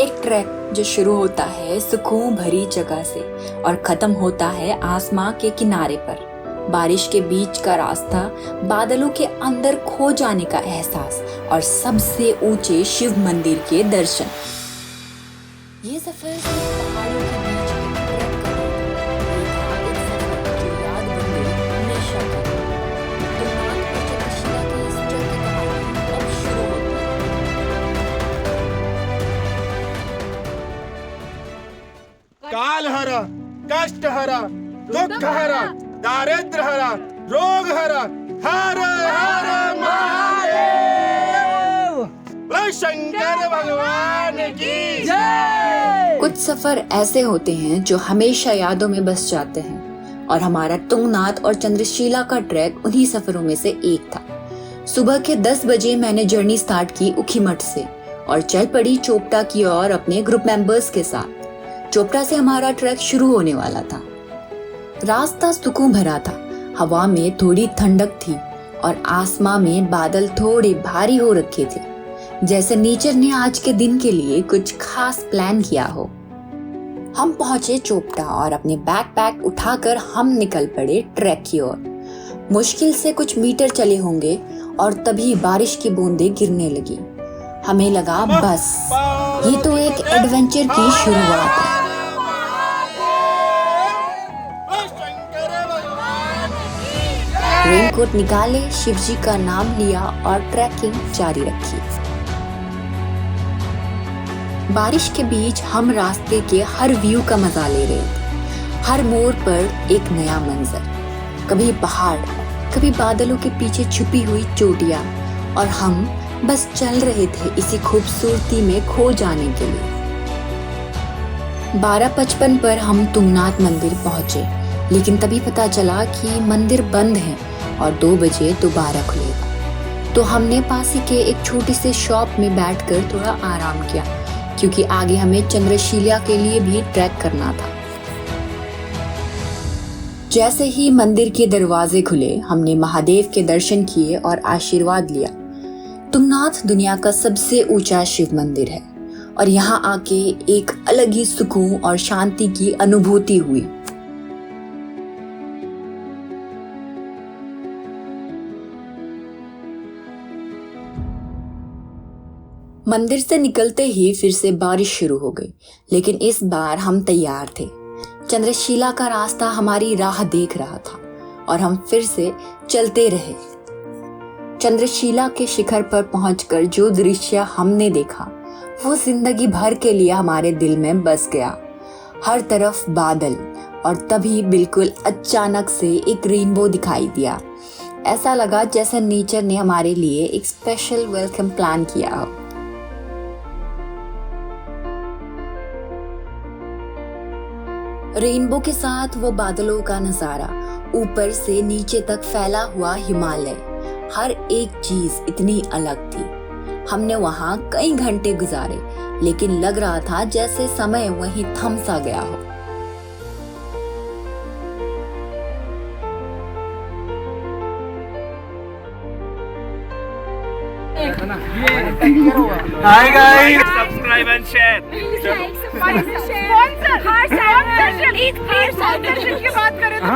एक ट्रैक जो शुरू होता है सुकून भरी जगह से और खत्म होता है आसमां के किनारे पर। बारिश के बीच का रास्ता, बादलों के अंदर खो जाने का एहसास और सबसे ऊंचे शिव मंदिर के दर्शन। ये सफर सिर्फ पहाड़ों के बीच ट्रैक का नहीं, ये था एक सफर जो याद बन गई हमेशा के लिए। तुंगनाथ और चंद्रशिला की इस ट्रैक की कहानी अब शुरू होती है। काल हरा, कष्ट हरा, दुख हरा, दारिद्र हरा, रोग हरा, हर हर महादेव। बोलो शंकर भगवान की जय। कुछ सफर ऐसे होते हैं जो हमेशा यादों में बस जाते हैं और हमारा तुंगनाथ और चंद्रशिला का ट्रैक उन्हीं सफरों में से एक था। सुबह के 10 बजे मैंने जर्नी स्टार्ट की ऊखीमठ से और चल पड़ी चोपटा की ओर अपने ग्रुप मेंबर्स के साथ। चोपटा से हमारा ट्रैक शुरू होने वाला था। रास्ता सुकून भरा था, हवा में थोड़ी ठंडक थी और आसमां में बादल थोड़े भारी हो रखे थे, जैसे नेचर ने आज के दिन के लिए कुछ खास प्लान किया हो। हम पहुंचे चोपटा और अपने बैकपैक उठाकर हम निकल पड़े ट्रैक की ओर। मुश्किल से कुछ मीटर चले होंगे और तभी बारिश की बूंदें गिरने लगी। हमें लगा बस ये तो एक एडवेंचर की शुरुआत है। रेनकोट निकाले, शिवजी का नाम लिया और ट्रैकिंग जारी रखी। बारिश के बीच हम रास्ते के हर व्यू का मजा ले रहे थे। हर मोड़ पर एक नया मंजर, कभी पहाड़, कभी बादलों के पीछे छुपी हुई चोटियां, और हम बस चल रहे थे इसी खूबसूरती में खो जाने के लिए। 12:55 पर हम तुंगनाथ मंदिर पहुंचे, लेकिन तभी पता चला कि मंदिर बंद है और 2 बजे दोबारा खुलेगा। तो हमने पास ही के एक छोटी सी शॉप में बैठकर थोड़ा आराम किया, क्योंकि आगे हमें चंद्रशिला के लिए भी ट्रैक करना था। जैसे ही मंदिर के दरवाजे खुले, हमने महादेव के दर्शन किए और आशीर्वाद लिया। तुंगनाथ दुनिया का सबसे ऊंचा शिव मंदिर है और यहाँ आके एक अलग ही सुकून और शांति की अनुभूति हुई। मंदिर से निकलते ही फिर से बारिश शुरू हो गई, लेकिन इस बार हम तैयार थे। चंद्रशिला का रास्ता हमारी राह देख रहा था और हम फिर से चलते रहे। चंद्रशिला के शिखर पर पहुंचकर जो दृश्य हमने देखा वो जिंदगी भर के लिए हमारे दिल में बस गया। हर तरफ बादल और तभी बिल्कुल अचानक से एक रेनबो दिखाई दिया। ऐसा लगा जैसे नेचर ने हमारे लिए एक स्पेशल वेलकम प्लान किया हो। रेनबो के साथ वो बादलों का नजारा, ऊपर से नीचे तक फैला हुआ हिमालय, हर एक चीज इतनी अलग थी। हमने वहां कई घंटे गुजारे, लेकिन लग रहा था जैसे समय वहीं थम सा गया हो। Hi guys, subscribe and share.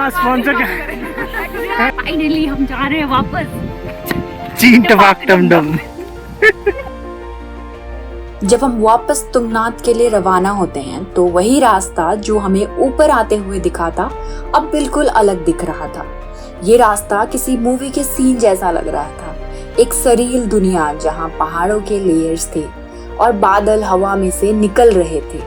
Sponsor finally हम जा रहे हैं वापस। चीन टबाक टमडम। जब हम वापस तुंगनाथ के लिए रवाना होते हैं तो वही रास्ता जो हमें ऊपर आते हुए दिखा था अब बिल्कुल अलग दिख रहा था। ये रास्ता किसी मूवी के सीन जैसा लग रहा था, एक सरील दुनिया जहां पहाड़ों के लेयर्स थे और बादल हवा में से निकल रहे थे।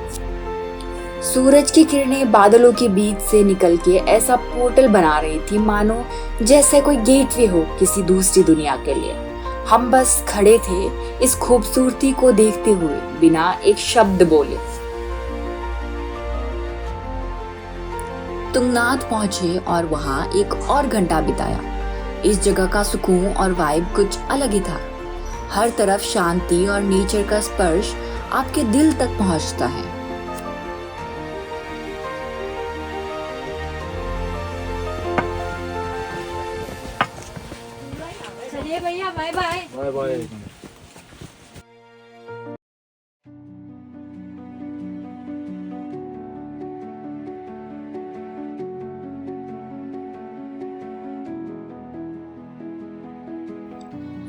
सूरज की किरणें बादलों के बीच से निकल के ऐसा पोर्टल बना रही थी मानो जैसे कोई गेटवे हो किसी दूसरी दुनिया के लिए। हम बस खड़े थे इस खूबसूरती को देखते हुए, बिना एक शब्द बोले। तुंगनाथ पहुंचे और वहां एक और घंटा बिताया। इस जगह का सुकून और वाइब कुछ अलग ही था। हर तरफ शांति और नेचर का स्पर्श आपके दिल तक पहुंचता है। चलिए भैया, बाय बाय। Bye bye.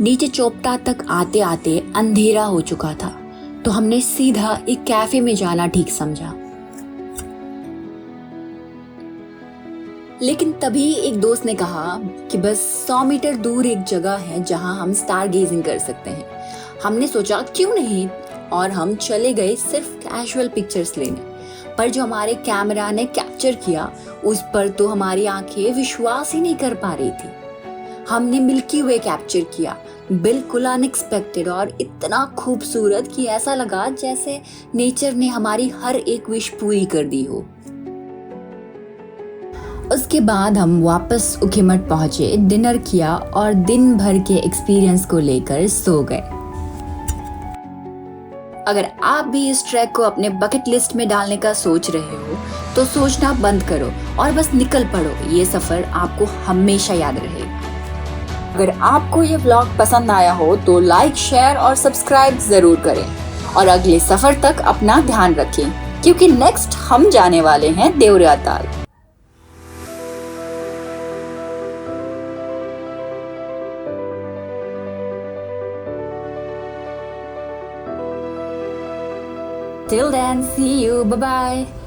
नीचे चोपटा तक आते आते अंधेरा हो चुका था, तो हमने सीधा एक कैफे में जाना ठीक समझा। लेकिन तभी एक दोस्त ने कहा कि बस 100 मीटर दूर एक जगह है जहां हम स्टार गेजिंग कर सकते हैं। हमने सोचा क्यों नहीं, और हम चले गए सिर्फ कैजुअल पिक्चर्स लेने। पर जो हमारे कैमरा ने कैप्चर किया उस पर तो हमारी आंखें विश्वास ही नहीं कर पा रही थी। हमने मिल्की वे कैप्चर किया, बिल्कुल अनएक्सपेक्टेड और इतना खूबसूरत कि ऐसा लगा जैसे नेचर ने हमारी हर एक विश पूरी कर दी हो। उसके बाद हम वापस उखीमठ पहुंचे, डिनर किया और दिन भर के एक्सपीरियंस को लेकर सो गए। अगर आप भी इस ट्रैक को अपने बकेट लिस्ट में डालने का सोच रहे हो तो सोचना बंद करो और बस निकल पड़ो। ये सफर आपको हमेशा याद रहेगा। अगर आपको ये व्लॉग पसंद आया हो तो लाइक, शेयर और सब्सक्राइब जरूर करें और अगले सफर तक अपना ध्यान रखें, क्योंकि नेक्स्ट हम जाने वाले हैं देवरिया ताल। Till then, see you. Bye bye.